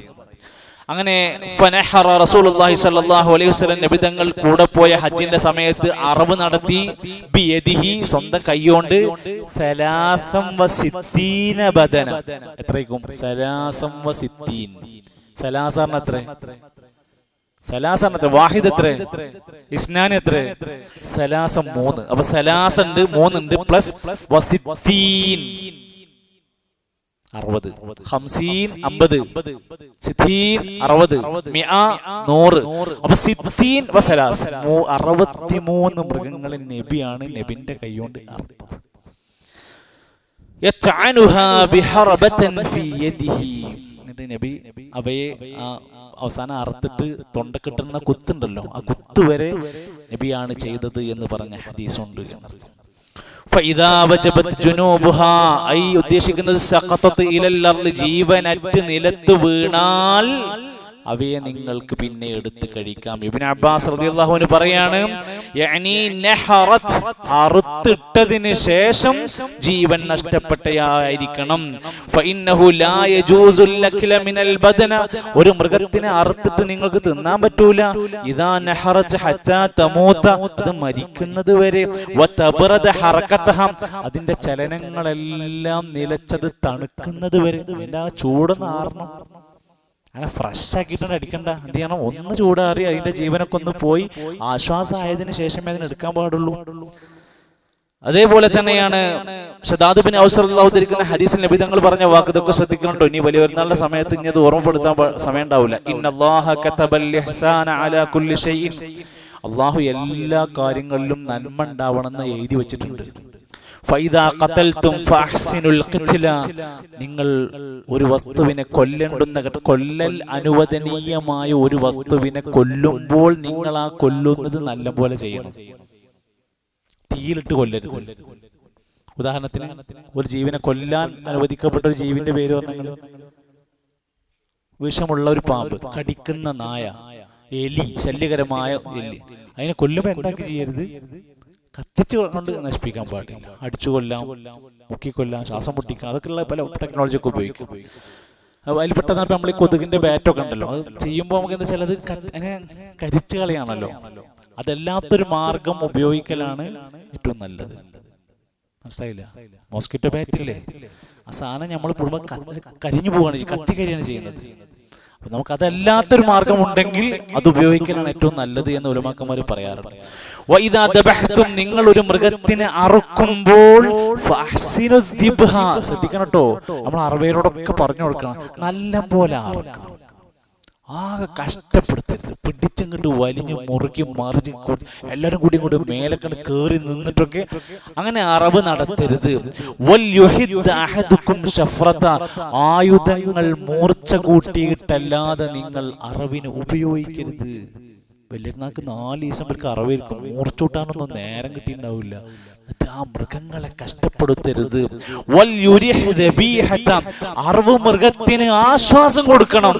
അങ്ങനെ ഫനഹറ റസൂലുള്ളാഹി സ്വല്ലല്ലാഹു അലൈഹി വസല്ലം നബി തങ്ങൾ കൂടെ പോയ ഹജ്ജിന്റെ സമയത്ത് അറവ് നടത്തി, ബിയദിഹി, സ്വന്തം കൈകൊണ്ട്, 63 ബദന, എത്രയ്ക്കും 63, സലാസറിന് എത്ര, സലാസറിന് എത്ര, വാഹിദ് എത്ര, ഇസ്നാൻ എത്ര, സലാസം 3. അപ്പൊ സലാസ് ഉണ്ട്, 3 ഉണ്ട്, പ്ലസ് വസിത്തീൻ 60, 50 50, 60 100. അപ്പൊ 63 മൃഗങ്ങളിൽ നബിയാണ് നബിന്റെ കൈകൊണ്ട് അറുത്തത്. എന്നിട്ട് നബി അവയെ അവസാനം അറുത്തിട്ട് തൊണ്ട കിട്ടുന്ന കുത്തുണ്ടല്ലോ, ആ കുത്ത് വരെ നബിയാണ് ചെയ്തത് എന്ന് പറഞ്ഞ ഹദീസുണ്ട് എന്നർത്ഥം. ഉദ്ദേശിക്കുന്നത് ജീവനറ്റ് നിലത്ത് വീണാൽ അവയെ നിങ്ങൾക്ക് പിന്നെ എടുത്ത് കഴിക്കാം. ഇബ്നു അബ്ബാസ് റളിയല്ലാഹു അൻഹു പറയാണ്, യഅനി നഹറത്, അറുത്തിട്ടതിന് ശേഷം ജീവൻ നഷ്ടപ്പെട്ടയായിരിക്കണം. ഫഇന്നഹു ലാ യജൂസുൽ ലക്ല മിനൽ ബദന, ഒരു മൃഗത്തിനെ അറുത്തിട്ട് നിങ്ങൾക്ക് തിന്നാൻ പറ്റൂല. ഇദാ നഹറത് ഹത്താ തമൂത, അത് മരിക്കുന്നത് വരെ, വതബ്റദ ഹറകതഹ, അതിന്റെ ചലനങ്ങളെല്ലാം നിലച്ചത് തണുക്കുന്നത് വരെ. അതിന്റെ ആ ചൂടൊന്ന് ആറണം, അങ്ങനെ ഫ്രഷ് ആക്കിയിട്ടാണ് അടിക്കണ്ട. എന്ത് ചെയ്യണം, ഒന്ന് ചൂടാറി അതിന്റെ ജീവനൊക്കെ ഒന്ന് പോയി ആശ്വാസമായതിനു ശേഷമേ അതിന് എടുക്കാൻ പാടുള്ളൂ. അതേപോലെ തന്നെയാണ് ഷദാദ് ബിൻ ഔസ് റളിയല്ലാഹു അൻഹു ഹദീസിൽ നബി തങ്ങൾ പറഞ്ഞ വാക്ക്, ഇതൊക്കെ ശ്രദ്ധിക്കണട്ടോ. ഇനി വലിയ പെരുന്നാളിന്റെ സമയത്ത് ഇനി അത് ഓർമ്മപ്പെടുത്താൻ സമയം ഉണ്ടാവില്ല. ഇന്നല്ലാഹ കതബൽ ഇഹ്സാന അലാ കുല്ലി ഷൈഇൻ, അല്ലാഹു എല്ലാ കാര്യങ്ങളിലും നന്മ ഉണ്ടാവണമെന്ന് എഴുതി വെച്ചിട്ടുണ്ട്. ഫൈദാ ഖതൽതും ഫഅഹ്സിനുൽ ഖിത്ല, നിങ്ങൾ ഒരു വസ്തുവിനെ കൊല്ലൽ അനുവദനീയമായ ഒരു വസ്തുവിനെ കൊല്ലുമ്പോൾ നിങ്ങൾ ആ കൊല്ലുന്നത് നല്ല പോലെ ചെയ്യണം. തീയിലിട്ട് കൊല്ലരുത്. ഉദാഹരണത്തിന് ഒരു ജീവനെ കൊല്ലാൻ അനുവദിക്കപ്പെട്ട ഒരു ജീവിന്റെ പേര് പറഞ്ഞാൽ, വിഷമുള്ള ഒരു പാമ്പ്, കടിക്കുന്ന നായ, എലി, ശല്യകരമായ എലി, അതിനെ കൊല്ലുമ്പോൾ എന്താക്കി ചെയ്യരുത്, കത്തിച്ച് കൊണ്ട് നശിപ്പിക്കാൻ പാടില്ല. അടിച്ചു കൊല്ലാം, മുക്കിക്കൊല്ലാം, ശ്വാസം പൊട്ടിക്കാം, അതൊക്കെയുള്ള പല ടെക്നോളജി ഒക്കെ ഉപയോഗിക്കും. അതിൽ പെട്ടെന്ന് നമ്മൾ ഈ കൊതുകിന്റെ ബാറ്റൊക്കെ ഉണ്ടല്ലോ, അത് ചെയ്യുമ്പോൾ നമുക്ക് എന്താ വെച്ചാൽ അത് അങ്ങനെ കരിച്ചു കളയാണല്ലോ. അതല്ലാത്തൊരു മാർഗം ഉപയോഗിക്കലാണ് ഏറ്റവും നല്ലത്. മനസ്സിലായില്ല? മോസ്കിറ്റോ ബാറ്റ് ഇല്ലേ, ആ സാധനം നമ്മൾ കരിഞ്ഞു പോവുകയാണ്, കത്തിക്കരിയാണ് ചെയ്യുന്നത്. നമുക്കതല്ലാത്തൊരു മാർഗമുണ്ടെങ്കിൽ അത് ഉപയോഗിക്കാനാണ് ഏറ്റവും നല്ലത് എന്ന് ഉലമാക്കന്മാർ പറയാറുണ്ട്. വഇദാ ദബഹ്തും, നിങ്ങൾ ഒരു മൃഗത്തിനെ അറുക്കുമ്പോൾ ഫഅഹ്സിനു ദിബ്ഹ, ശ്രദ്ധിക്കണം കേട്ടോ, നമ്മൾ അറബികളോടൊക്കെ പറഞ്ഞു കൊടുക്കണം, നല്ല പോലെ അറുക്കണം, ആകെ കഷ്ടപ്പെടുത്തരുത്, പിടിച്ചങ്ങോട്ട് വലിഞ്ഞു മുറുക്കി മറിഞ്ഞ് എല്ലാവരും കൂടി ഇങ്ങോട്ട് മേലക്കണ്ട് കയറി നിന്നിട്ടൊക്കെ അങ്ങനെ അറവ് നടത്തരുത്. ആയുധങ്ങൾ മൂർച്ച കൂട്ടിയിട്ടല്ലാതെ നിങ്ങൾ അറവിന് ഉപയോഗിക്കരുത്. വലിയനാൾക്ക് 4 ദിവസം പേർക്ക് അറവായിരിക്കും, മൂർച്ചൂട്ടാനൊന്നും നേരം കിട്ടിയിട്ടുണ്ടാവില്ല. എന്നിട്ട് ആ മൃഗങ്ങളെ കഷ്ടപ്പെടുത്തരുത്. അറവ് മൃഗത്തിന് ആശ്വാസം കൊടുക്കണം.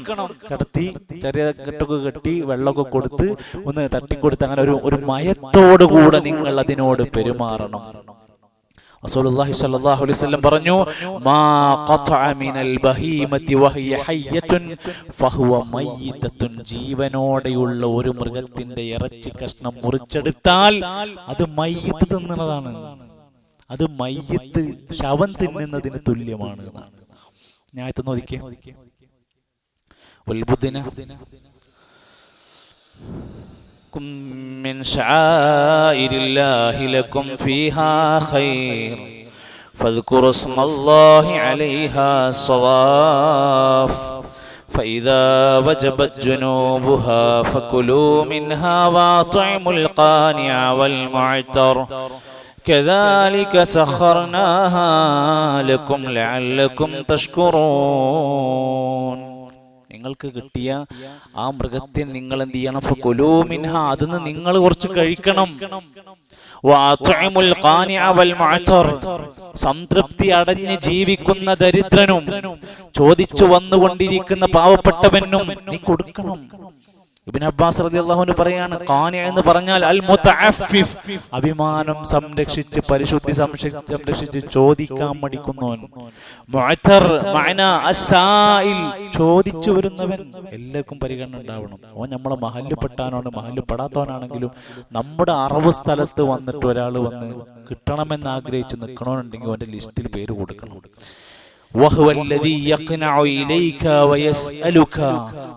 കിടത്തി ചെറിയ കെട്ടൊക്കെ കെട്ടി വെള്ളമൊക്കെ കൊടുത്ത് ഒന്ന് തട്ടിക്കൊടുത്ത് അങ്ങനെ ഒരു മയത്തോടുകൂടെ നിങ്ങൾ അതിനോട് പെരുമാറണം. റസൂലുള്ളാഹി സ്വല്ലല്ലാഹു അലൈഹി വസല്ലം പറഞ്ഞു, മാ ഖതഅ മിനൽ ബഹീമതി വഹിയ ഹയ്യത്തുൻ ഫഹുവ മയ്യിതത്തുൻ, ജീവനോടെയുള്ള ഒരു മൃഗത്തിന്റെ ഇറച്ചി കഷ്ണം മുറിച്ചെടുത്താൽ അത് മയ്യിത്ത് തിന്നുന്നതാണ്, അത് മയ്യിത്ത് ശവം തിന്നുന്നതിന് തുല്യമാണ് എന്നാണ്. ഞായത്ത് നോദിക്കേ, വൽബുദ്ന من شعائر الله لكم فيها خير فاذكروا اسم الله عليها الصواف فإذا وجبت جنوبها فكلوا منها وأطعموا القانع والمعتر كذلك سخرناها لكم لعلكم تشكرون. നിങ്ങൾക്ക് കിട്ടിയ ആ മൃഗത്തെ നിങ്ങൾ എന്ത് ചെയ്യണം? ഫകുലൂ മിൻഹ, അതിന് നിങ്ങൾ കുറച്ച് കഴിക്കണം. വഅത്ഇമുൽ ഖാനിഅ വൽ മുഅ്തർ, സംതൃപ്തി അടഞ്ഞ് ജീവിക്കുന്ന ദരിദ്രനും ചോദിച്ചു വന്നുകൊണ്ടിരിക്കുന്ന പാവപ്പെട്ടവനും നീ കൊടുക്കണം. ഇബ്നു അബ്ബാസ് റളിയല്ലാഹു അൻഹു പറയാണ്, ഖാനി എന്ന് പറഞ്ഞാൽ അൽ മുതഅഫിഫ്, അഭിമാനം സംരക്ഷിച്ച് പരിശുദ്ധി സംരക്ഷിച്ച് ചോദിക്കാൻ മടിക്കുന്നവൻ. മുഅ്തർ മഅന അസ്സായിൽ, ചോദിച്ചു വരുന്നവൻ. എല്ലാവർക്കും പരിഗണന ഉണ്ടാവണം. അവൻ നമ്മളെ മഹല്ല് പെട്ടാനാണ് മഹല്ല് പെടാത്തവനാണെങ്കിലും നമ്മുടെ അറവ് സ്ഥലത്ത് വന്നിട്ട് ഒരാൾ വന്ന് കിട്ടണമെന്ന് ആഗ്രഹിച്ച് നിൽക്കണമെന്നുണ്ടെങ്കിൽ അവന്റെ ലിസ്റ്റിൽ പേര് കൊടുക്കണം.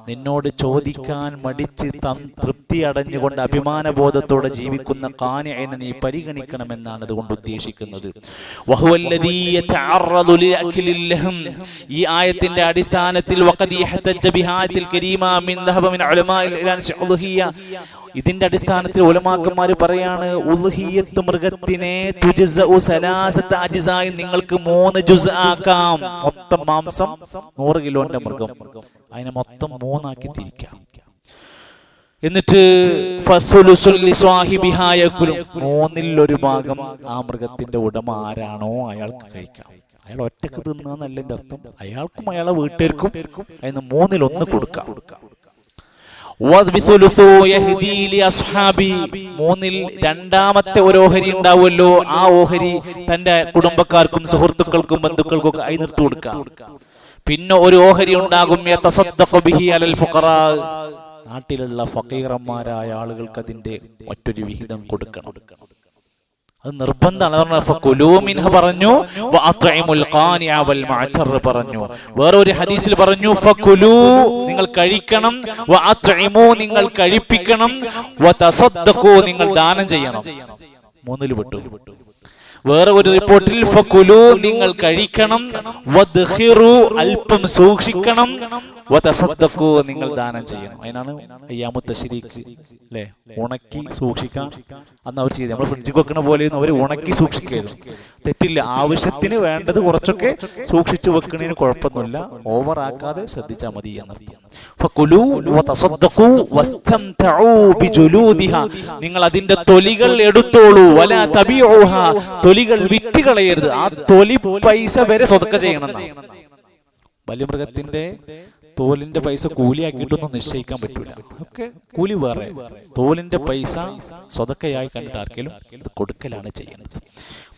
നിന്നോട് ചോദിക്കാൻ മടിച്ച് തൃപ്തി അടഞ്ഞുകൊണ്ട് അഭിമാനബോധത്തോടെ ജീവിക്കുന്ന ഖാനിഅനെ നീ പരിഗണിക്കണമെന്നാണ് അതുകൊണ്ട് ഉദ്ദേശിക്കുന്നത്. ഈ ആയത്തിന്റെ അടിസ്ഥാനത്തിൽ ഇതിന്റെ അടിസ്ഥാനത്തിൽ ഉലമാക്കന്മാർ പറയാണ്, ഉൽഹിയത്ത് മൃഗത്തിനെ നിങ്ങൾക്ക് 3 ജുസ് ആക്കാം. മൊത്തം മാംസം 100 കിലോന്റെ മൃഗം, അതിനെ മൊത്തം 3 ആക്കി തിരിക്കാം. എന്നിട്ട് 1/3 ഭാഗം ആ മൃഗത്തിന്റെ ഉടമ ആരാണോ അയാൾക്ക് കഴിക്കാം. അയാൾ ഒറ്റക്ക് തിന്നാന്നല്ല എന്റെ അർത്ഥം, അയാൾക്കും അയാളെ വീട്ടുകാർക്കും അതിന് 1/3 കൊടുക്കാം. 2/3 ഒരു ഓഹരി ഉണ്ടാവുമല്ലോ, ആ ഓഹരി തന്റെ കുടുംബക്കാർക്കും സുഹൃത്തുക്കൾക്കും ബന്ധുക്കൾക്കും ഒക്കെ ആയി നിർത്തി കൊടുക്കാം. പിന്നെ ഒരു ഓഹരി ഉണ്ടാകും, നാട്ടിലുള്ള ഫഖീറന്മാരായ ആളുകൾക്ക് അതിന്റെ മറ്റൊരു വിഹിതം കൊടുക്കണം. അത് നിർബന്ധമാണ്. പറഞ്ഞു പറഞ്ഞു. വേറൊരു ഹദീസിൽ പറഞ്ഞു, ഫകുലൂ, നിങ്ങൾ കഴിക്കണം, നിങ്ങൾ കഴിപ്പിക്കണം, നിങ്ങൾ ദാനം ചെയ്യണം. 3 പെട്ടു. വേറെ ഒരു റിപ്പോർട്ടിൽ ഫകുലൂ, നിങ്ങൾ കഴിക്കണം, വദ്ഖിറു, അല്പം സൂക്ഷിക്കണം, വതസദ്ദഖു, നിങ്ങൾ ദാനം ചെയ്യണം. അതിനാണ് അയ്യാമു തശ്രീഖ് അല്ലേ, ഉണക്കി സൂക്ഷിക്കാൻ അന്ന് അവർ ചെയ്ത്. നമ്മൾ ഫ്രിഡ്ജിൽ വെക്കണ പോലെ അവർ ഉണക്കി സൂക്ഷിക്കരുത്, തെറ്റില്ല. ആവശ്യത്തിന് വേണ്ടത് കുറച്ചൊക്കെ സൂക്ഷിച്ചു വെക്കണതിന് കുഴപ്പമൊന്നുമില്ല, ഓവർ ആക്കാതെ ശ്രദ്ധിച്ചാൽ മതി എന്നർത്ഥം. ഫകുലൂ വതസദ്ദഖു വസ്തംതഉ ബിജുലൂദിഹാ, നിങ്ങൾ അതിന്റെ തൊലികൾ എടുത്തോളൂ. വലാ തബിഉഹാ, തൊലികൾ വിറ്റ് കളയരുത്. ആ തൊലി പൈസ വരെ സ്വതക്ക ചെയ്യണം. വലിയ മൃഗത്തിന്റെ തോലിന്റെ പൈസ കൂലിയാക്കിയിട്ടൊന്നും നിശ്ചയിക്കാൻ പറ്റൂല. ഒക്കെ കൂലി വേറെ, തോലിന്റെ പൈസ സ്വതക്കയായി കണ്ടിട്ട് ആർക്കെങ്കിലും ഇത് കൊടുക്കലാണ് ചെയ്യുന്നത്.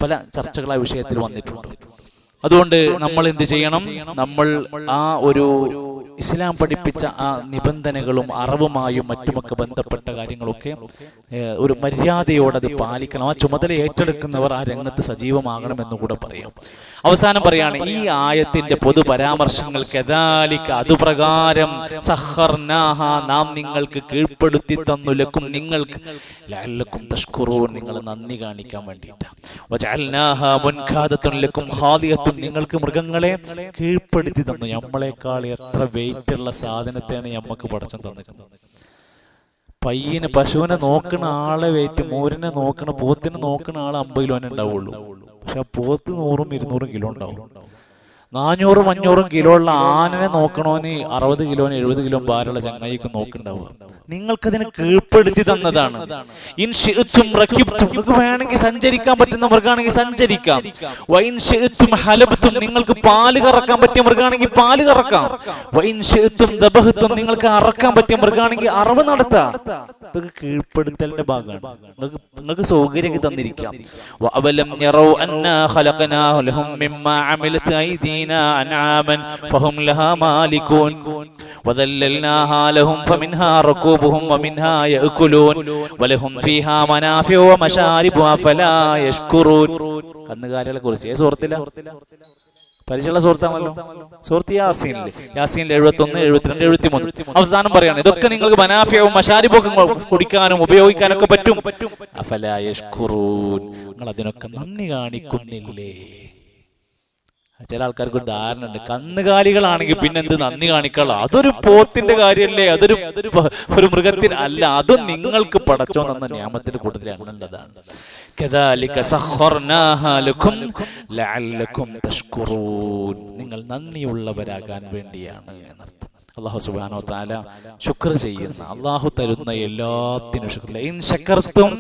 പല ചർച്ചകൾ ആ വിഷയത്തിൽ വന്നിട്ടുണ്ട്. അതുകൊണ്ട് നമ്മൾ എന്ത് ചെയ്യണം? നമ്മൾ ആ ഒരു ഇസ്ലാം പഠിപ്പിച്ച ആ നിബന്ധനകളും അറിവുമായും മറ്റുമൊക്കെ ബന്ധപ്പെട്ട കാര്യങ്ങളൊക്കെ ഒരു മര്യാദയോടെ അത് പാലിക്കണം. ആ ചുമതല ഏറ്റെടുക്കുന്നവർ ആ രംഗത്ത് സജീവമാകണമെന്ന് കൂടെ പറയാം. അവസാനം പറയാണ്, ഈ ആയത്തിന്റെ പൊതു പരാമർശങ്ങൾ കദാലിക അതുപ്രകാരം സഖർനാഹ നാം നിങ്ങൾക്ക് കീഴ്പ്പെടുത്തി തന്നു ലക്കും നിങ്ങൾക്ക് ലഅല്ലക്കും തഷ്കുറൂൻ നിങ്ങൾ നന്ദി കാണിക്കാൻ വേണ്ടിയിട്ടാണ്. വജഅൽനാഹാ മുൻഖാദത്തുൻ ലക്കും ഖാദിയത്തുൻ നിങ്ങൾക്ക് മൃഗങ്ങളെ കീഴ്പ്പെടുത്തി തന്നു. നമ്മളെക്കാൾ എത്ര വെയിറ്റ് ഉള്ള സാധനത്തെയാണ് നമുക്ക് പടച്ചോൻ തന്നിട്ടുള്ളത്. പയ്യന് പശുവിനെ നോക്കുന്ന ആളെ വെയിറ്റ്, മോരിനെ നോക്കണ പോത്തിനെ നോക്കുന്ന ആൾ 50 കിലോനെ ഉണ്ടാവുള്ളൂ. പക്ഷെ ആ പോത്ത് 100-200 കിലോ ഉണ്ടാവും. 400-500 കിലോ ഉള്ള ആനനെ നോക്കണോന് 60 കിലോന് 70 കിലോ ഭാരമുള്ള ചങ്ങായിക്ക് നോക്കുന്നുണ്ടാവുക. നിങ്ങൾക്കതിനെ കീഴ്പ്പെടുത്തി തന്നതാണ്. നിങ്ങൾക്ക് വേണമെങ്കിൽ സഞ്ചരിക്കാൻ പറ്റുന്ന മൃഗാണെങ്കിൽ സഞ്ചരിക്കാം. നിങ്ങൾക്ക് പാല് കറക്കാൻ പറ്റിയ മൃഗാണെങ്കിൽ പാല് കറക്കാം. നിങ്ങൾക്ക് അറക്കാൻ പറ്റിയ മൃഗാണെങ്കിൽ അറവ് നടത്താം. ഇതൊക്കെ കീഴ്പ്പെടുത്തലിന്റെ ഭാഗമാണ്. നിങ്ങൾക്ക് സൗകര്യം തന്നിരിക്കാം. أنعاما فهم لها مالكون وذللناها لهم فمنها ركوبهم ومنها يأكلون ولهم فيها منافع ومشارب فلا يشكرون. കന്നുകാലികളെ കുറിച്ച് സൂറത്തില പരിചയമുള്ള സുഹൃത്താണല്ലോ, സുഹൃത്ത് യാസീനിൽ 71, 72, 73 അവസാനം പറയാണ്, ഇതൊക്കെ നിങ്ങൾക്ക് മനാഫിയവും മശാരിബും കുടിക്കാനും ഉപയോഗിക്കാനൊക്കെ പറ്റും. അഫലാ യഷ്കുറൂൻ നിങ്ങൾ അതിനൊക്കെ നന്ദി കാണിക്കുന്നില്ലേ? ചില ആൾക്കാർക്ക് ഒരു ധാരണ ഉണ്ട്, കന്നുകാലികളാണെങ്കിൽ പിന്നെന്ത് നന്ദി കാണിക്കാനുള്ള, അതൊരു പോത്തിന്റെ കാര്യമല്ലേ, ഒരു മൃഗത്തിന് അല്ല, അതും നിങ്ങൾക്ക് പടച്ചോൻ തന്ന നിയമത്തിന്റെ കൂട്ടത്തിൽ എണ്ണേണ്ടതാണ്. നിങ്ങൾ നന്ദിയുള്ളവരാകാൻ വേണ്ടിയാണ് എന്നർത്ഥം. അല്ലാഹു സുബ്ഹാനഹു വ തആല ശുക്ർ ചെയ്യുന്ന, അല്ലാഹു തരുന്ന എല്ലാത്തിനും ശുക്ർ. ഇൻ ശകർതും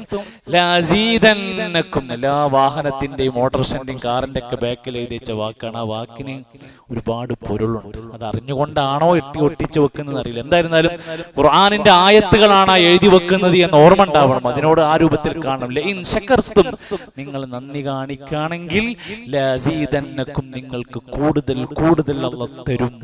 ലഅസീദന്നകും. എല്ലാ വാഹനത്തിന്റെയും മോട്ടോർസൈക്കിളിന്റെയും കാറിന്റെ ഒക്കെ ബാക്കിൽ എഴുതി വെച്ച വാക്കാണ്. ആ വാക്കിന് ഒരുപാട് പൊരുളുണ്ട്. അത് അറിഞ്ഞുകൊണ്ടാണോ ഒട്ടിച്ചു വെക്കുന്നത് അറിയില്ല. എന്തായിരുന്നാലും ഖുർആനിന്റെ ആയത്തുകളാണ് എഴുതി വെക്കുന്നത് എന്ന് ഓർമ്മ ഉണ്ടാവണം. അതിനോട് ആ രൂപത്തിൽ കാണണം. ഇൻ ശകർതും നിങ്ങൾ നന്ദി കാണിക്കുകയാണെങ്കിൽ ലഅസീദന്നകും നിങ്ങൾക്ക് കൂടുതൽ കൂടുതൽ അല്ലാഹു തരും.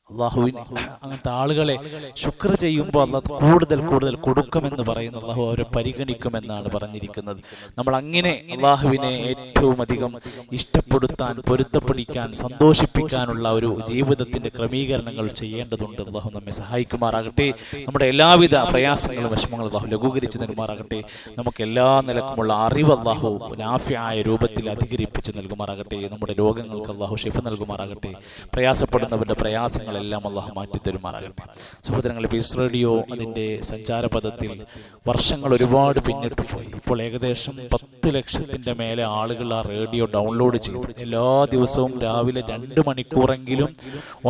അള്ളാഹുവിന് അങ്ങനത്തെ ആളുകളെ ശുക്ർ ചെയ്യുമ്പോൾ അള്ളാഹ് കൂടുതൽ കൂടുതൽ കൊടുക്കുമെന്ന് പറയുന്നു. അള്ളാഹു അവരെ പരിഗണിക്കുമെന്നാണ് പറഞ്ഞിരിക്കുന്നത്. നമ്മൾ അങ്ങനെ അള്ളാഹുവിനെ ഏറ്റവും അധികം ഇഷ്ടപ്പെടുത്താൻ, പൊരുത്തപ്പെടിക്കാൻ, സന്തോഷിപ്പിക്കാനുള്ള ഒരു ജീവിതത്തിന്റെ ക്രമീകരണങ്ങൾ ചെയ്യേണ്ടതുണ്ട്. അള്ളാഹു നമ്മെ സഹായിക്കുമാറാകട്ടെ. നമ്മുടെ എല്ലാവിധ പ്രയാസങ്ങളും വിഷമങ്ങളും അള്ളാഹു ലഘൂകരിച്ച് തരുമാറാകട്ടെ. നമുക്ക് എല്ലാ നിലക്കുമുള്ള അറിവ് അള്ളാഹു നാഫിയായ രൂപത്തിൽ അധികരിപ്പിച്ച് നൽകുമാറാകട്ടെ. നമ്മുടെ രോഗങ്ങൾക്ക് അള്ളാഹു ശിഫ നൽകുമാറാകട്ടെ. പ്രയാസപ്പെടുന്നവരുടെ പ്രയാസങ്ങൾ എല്ലാം അള്ളാഹു മാറ്റിത്തരുമാറാകട്ടെ. സഹോദരങ്ങളെ, പീസ് റേഡിയോ അതിൻ്റെ സഞ്ചാരപഥത്തിൽ വർഷങ്ങൾ ഒരുപാട് പിന്നിട്ട് പോയി. ഇപ്പോൾ ഏകദേശം 10 ലക്ഷത്തിന്റെ മേലെ ആളുകൾ ആ റേഡിയോ ഡൗൺലോഡ് ചെയ്തു. എല്ലാ ദിവസവും രാവിലെ 2 മണിക്കൂറെങ്കിലും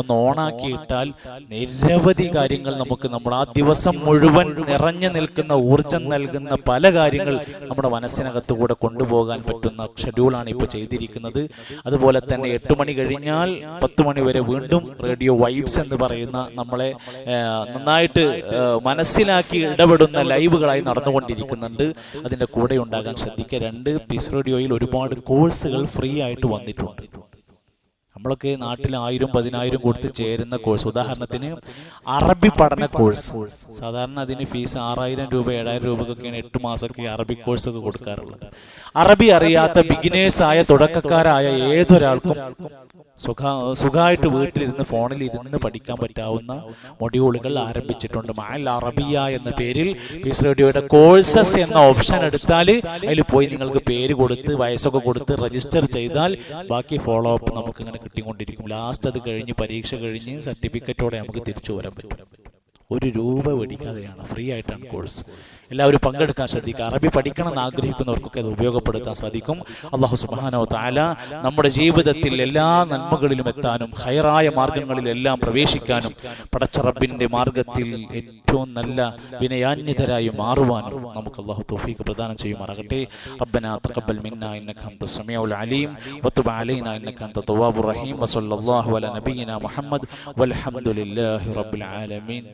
ഒന്ന് ഓണാക്കിയിട്ടാൽ നിരവധി കാര്യങ്ങൾ നമുക്ക് ആ ദിവസം മുഴുവൻ നിറഞ്ഞു നിൽക്കുന്ന, ഊർജം നൽകുന്ന പല കാര്യങ്ങൾ നമ്മുടെ മനസ്സിനകത്തുകൂടെ കൊണ്ടുപോകാൻ പറ്റുന്ന ഷെഡ്യൂളാണ് ഇപ്പോൾ ചെയ്തിരിക്കുന്നത്. അതുപോലെ തന്നെ 8 മണി കഴിഞ്ഞാൽ 10 മണി വരെ വീണ്ടും റേഡിയോ വൈബ്സ് എന്ന് പറയുന്ന നമ്മളെ നന്നായിട്ട് മനസ്സിലാക്കി ഇടപെടുന്ന ലൈവുകളായി നടന്നുകൊണ്ടിരിക്കുന്നുണ്ട്. അതിൻ്റെ കൂടെ ഉണ്ടാകാൻ ശ്രദ്ധിക്കുക. 2 പീസ് റേഡിയോയിൽ ഒരുപാട് കോഴ്സുകൾ ഫ്രീ ആയിട്ട് വന്നിട്ടുണ്ട്. നമ്മളൊക്കെ നാട്ടിൽ 1000-10,000 കൊടുത്ത് ചേരുന്ന കോഴ്സ്, ഉദാഹരണത്തിന് അറബി പഠന കോഴ്സ്, സാധാരണ അതിന് ഫീസ് 6,000 രൂപ 7,000 രൂപക്കൊക്കെയാണ് 8 മാസമൊക്കെ അറബി കോഴ്സൊക്കെ കൊടുക്കാറുള്ളത്. അറബി അറിയാത്ത ബിഗിനേഴ്സായ തുടക്കക്കാരായ ഏതൊരാൾക്കും സുഖമായിട്ട് വീട്ടിലിരുന്ന് ഫോണിൽ ഇരുന്ന് പഠിക്കാൻ പറ്റാവുന്ന മൊഡ്യൂളുകൾ ആരംഭിച്ചിട്ടുണ്ട്. മഅൽ അറബിയ എന്ന പേരിൽ പീസ് റേഡിയോയുടെ കോഴ്സസ് എന്ന ഓപ്ഷൻ എടുത്താൽ അതിൽ പോയി നിങ്ങൾക്ക് പേര് കൊടുത്ത് വയസ്സൊക്കെ കൊടുത്ത് രജിസ്റ്റർ ചെയ്താൽ ബാക്കി ഫോളോ അപ്പ് നമുക്ക് ഇങ്ങനെ കിട്ടിക്കൊണ്ടിരിക്കും. ലാസ്റ്റ് അത് കഴിഞ്ഞ് പരീക്ഷ കഴിഞ്ഞ് സർട്ടിഫിക്കറ്റോടെ നമുക്ക് തിരിച്ചു വരാൻ പറ്റും. 1 രൂപ മേടിക്കാതെയാണ്, ഫ്രീ ആയിട്ടാണ് കോഴ്സ്. എല്ലാവരും പങ്കെടുക്കാൻ ശ്രദ്ധിക്കുക. അറബി പഠിക്കണം എന്ന് ആഗ്രഹിക്കുന്നവർക്കൊക്കെ അത് ഉപയോഗപ്പെടുത്താൻ സാധിക്കും. അല്ലാഹു സുബ്ഹാനഹു വ തആല നമ്മുടെ ജീവിതത്തിൽ എല്ലാ നന്മകളിലും എത്താനും ഹൈറായ മാർഗങ്ങളിലെല്ലാം പ്രവേശിക്കാനും പടച്ച റബ്ബിന്റെ മാർഗത്തിൽ ഏറ്റവും നല്ല വിനയാന്യതരായി മാറുവാനും നമുക്ക് അല്ലാഹു തൗഫീഖ് പ്രദാനം ചെയ്യുമാറാകട്ടെ. റബ്ബനാ തഖബ്ബൽ മിന്നാ ഇന്നക അൻത സമീഉൽ അലീം വതുബ് അലൈനാ ഇന്നക അൻത തവ്വാബുർ റഹീം വസല്ലല്ലാഹു അലാ നബിയിനാ മുഹമ്മദ് വൽഹംദുലില്ലാഹി റബ്ബിൽ ആലമീൻ.